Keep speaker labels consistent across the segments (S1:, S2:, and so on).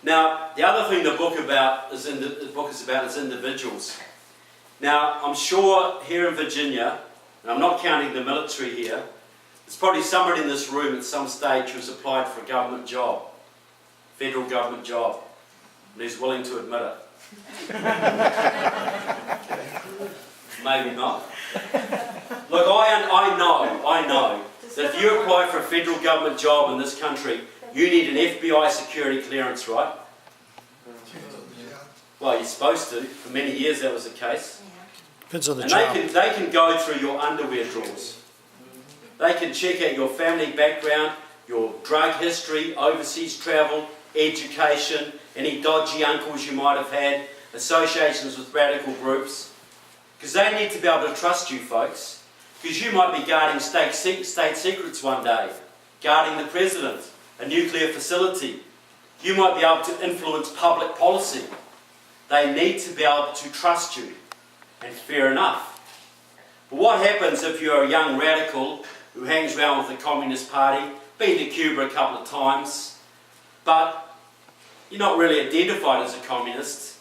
S1: Now, the other thing the book is about is individuals. Now, I'm sure here in Virginia, and I'm not counting the military here, there's probably somebody in this room at some stage who's applied for a government job, federal government job, and who's willing to admit it. Maybe not. Look, I know that if you apply for a federal government job in this country, you need an FBI security clearance, right? Well, you're supposed to. For many years that was the case.
S2: Depends on the
S1: and
S2: job.
S1: they can go through your underwear drawers. They can check out your family background, your drug history, overseas travel, education, any dodgy uncles you might have had, associations with radical groups. Because they need to be able to trust you, folks. Because you might be guarding state secrets one day, guarding the president, a nuclear facility. You might be able to influence public policy. They need to be able to trust you. And fair enough. But what happens if you're a young radical who hangs around with the Communist Party, been to Cuba a couple of times, but you're not really identified as a communist,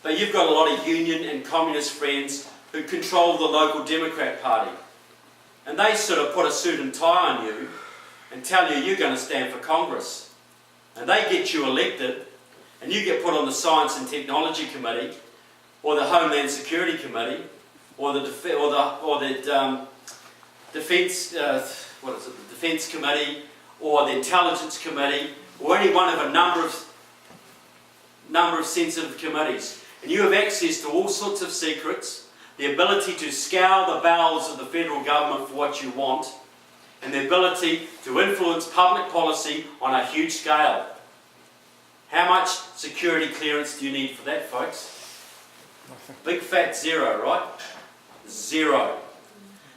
S1: but you've got a lot of union and communist friends who control the local Democrat Party. And they sort of put a suit and tie on you and tell you you're going to stand for Congress. And they get you elected, and you get put on the Science and Technology Committee, or the Homeland Security Committee, or the Defence Committee, or the Intelligence Committee, or any one of a number of sensitive committees. And you have access to all sorts of secrets, the ability to scour the bowels of the federal government for what you want, and the ability to influence public policy on a huge scale. How much security clearance do you need for that, folks? Big fat zero, right? Zero.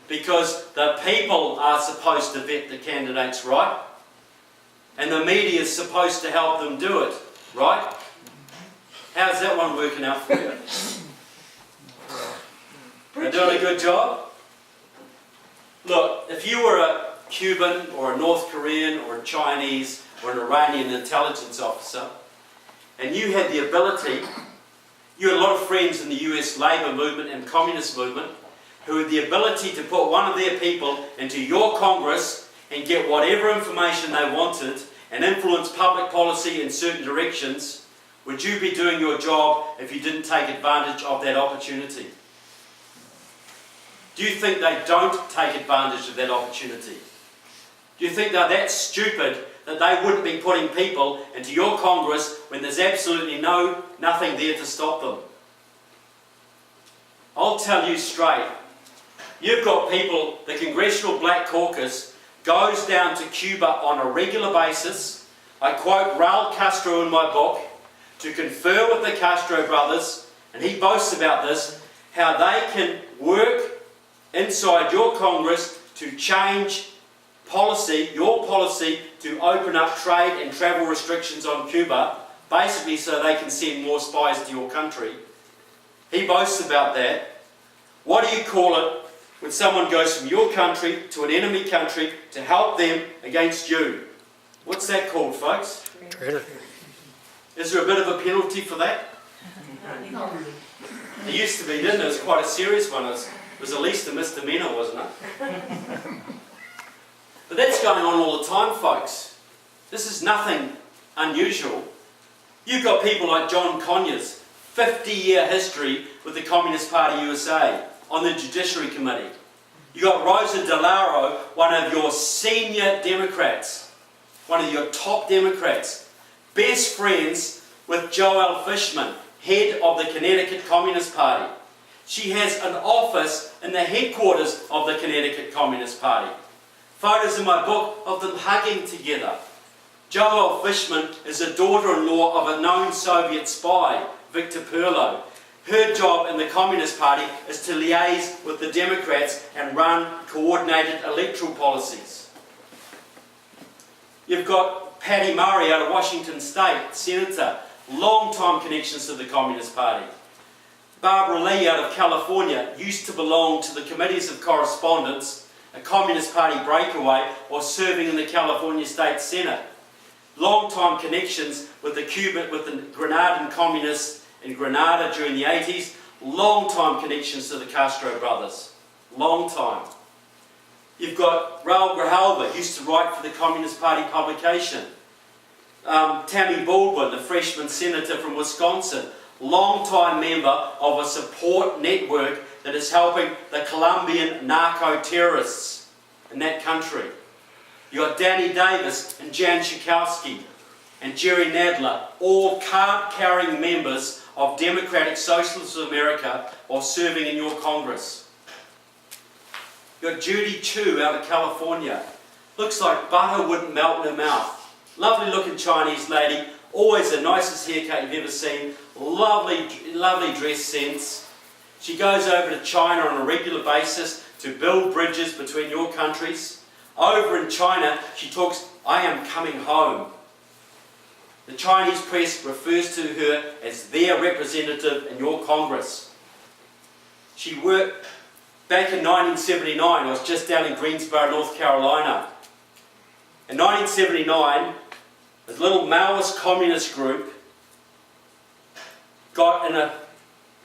S1: Because the people are supposed to vet the candidates, right? And the media is supposed to help them do it, right? How's that one working out for you? They're doing a good job? Look, if you were a Cuban or a North Korean or a Chinese or an Iranian intelligence officer, and you had the ability, you had a lot of friends in the US Labour movement and communist movement who had the ability to put one of their people into your Congress and get whatever information they wanted and influence public policy in certain directions, would you be doing your job if you didn't take advantage of that opportunity? Do you think they don't take advantage of that opportunity? Do you think they're that stupid that they wouldn't be putting people into your Congress when there's absolutely nothing there to stop them? I'll tell you straight. You've got people, the Congressional Black Caucus goes down to Cuba on a regular basis. I quote Raul Castro in my book, to confer with the Castro brothers, and he boasts about this, how they can work inside your Congress to change policy, your policy, to open up trade and travel restrictions on Cuba, basically so they can send more spies to your country. He boasts about that. What do you call it when someone goes from your country to an enemy country to help them against you? What's that called, folks?
S2: Traitor.
S1: Is there a bit of a penalty for that? It used to be, didn't it? It was quite a serious one. It was at least a misdemeanor, wasn't it? But that's going on all the time, folks. This is nothing unusual. You've got people like John Conyers, 50-year history with the Communist Party USA on the Judiciary Committee. You've got Rosa DeLauro, one of your senior Democrats, one of your top Democrats, best friends with Joel Fishman, head of the Connecticut Communist Party. She has an office in the headquarters of the Connecticut Communist Party. Photos in my book of them hugging together. Joel Fishman is the daughter-in-law of a known Soviet spy, Victor Perlo. Her job in the Communist Party is to liaise with the Democrats and run coordinated electoral policies. You've got Patty Murray out of Washington State, Senator, long-time connections to the Communist Party. Barbara Lee out of California used to belong to the Committees of Correspondence, a Communist Party breakaway, while serving in the California State Senate. long-time connections with the Grenadian communists in Grenada during the 80s, long-time connections to the Castro brothers. Long time. You've got Raul Grijalva, used to write for the Communist Party publication. Tammy Baldwin, the freshman senator from Wisconsin, long-time member of a support network that is helping the Colombian narco-terrorists in that country. You've got Danny Davis and Jan Schakowsky and Jerry Nadler, all card-carrying members of Democratic Socialist America while serving in your Congress. You've got Judy Chu out of California. Looks like butter wouldn't melt in her mouth. Lovely looking Chinese lady, always the nicest haircut you've ever seen, lovely dress sense. She goes over to China on a regular basis to build bridges between your countries. Over in China, she talks, "I am coming home." The Chinese press refers to her as their representative in your Congress. She worked back in 1979, I was just down in Greensboro, North Carolina. In 1979, this little Maoist communist group got in a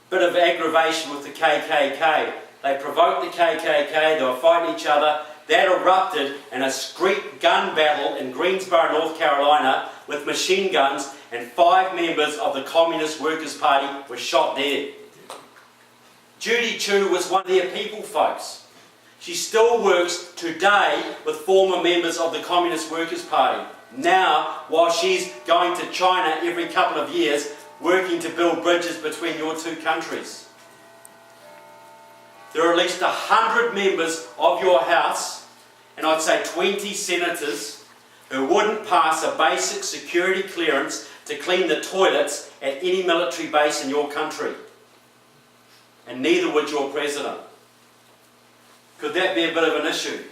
S1: bit of aggravation with the KKK. They provoked the KKK, they were fighting each other. That erupted in a street gun battle in Greensboro, North Carolina, with machine guns, and 5 members of the Communist Workers' Party were shot dead. Judy Chu was one of their people folks. She still works today with former members of the Communist Workers' Party. Now, while she's going to China every couple of years, working to build bridges between your two countries. There are at least 100 members of your House, and I'd say 20 senators, who wouldn't pass a basic security clearance to clean the toilets at any military base in your country. And neither would your president. Could that be a bit of an issue?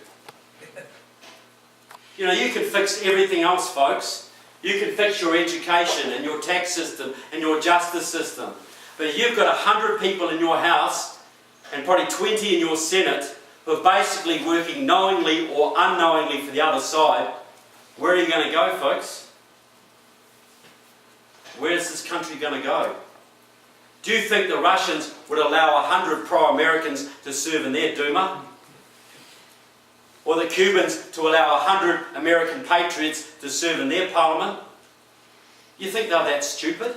S1: You know, you can fix everything else, folks. You can fix your education and your tax system and your justice system. But if you've got 100 people in your House and probably 20 in your Senate who are basically working knowingly or unknowingly for the other side, where are you going to go, folks? Where is this country going to go? Do you think the Russians would allow 100 pro-Americans to serve in their Duma? Or the Cubans to allow 100 American patriots to serve in their parliament? You think they're that stupid?